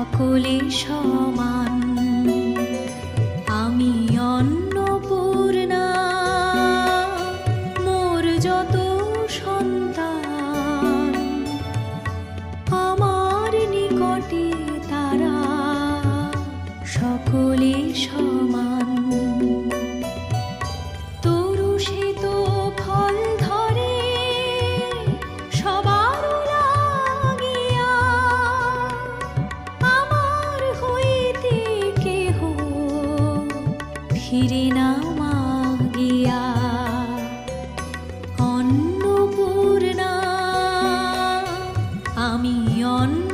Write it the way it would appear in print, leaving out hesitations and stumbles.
সকলে সমান। আমি অন্নপূর্ণা, মোর যত সন্তান আমার নিকটে তারা সকলে সমান। তরু সে তো ফল ধরে সবার লাগিয়া, আমার হইতে কেহ ফিরে না মাগিয়া। অন্নপূর্ণা, আমি অন্ন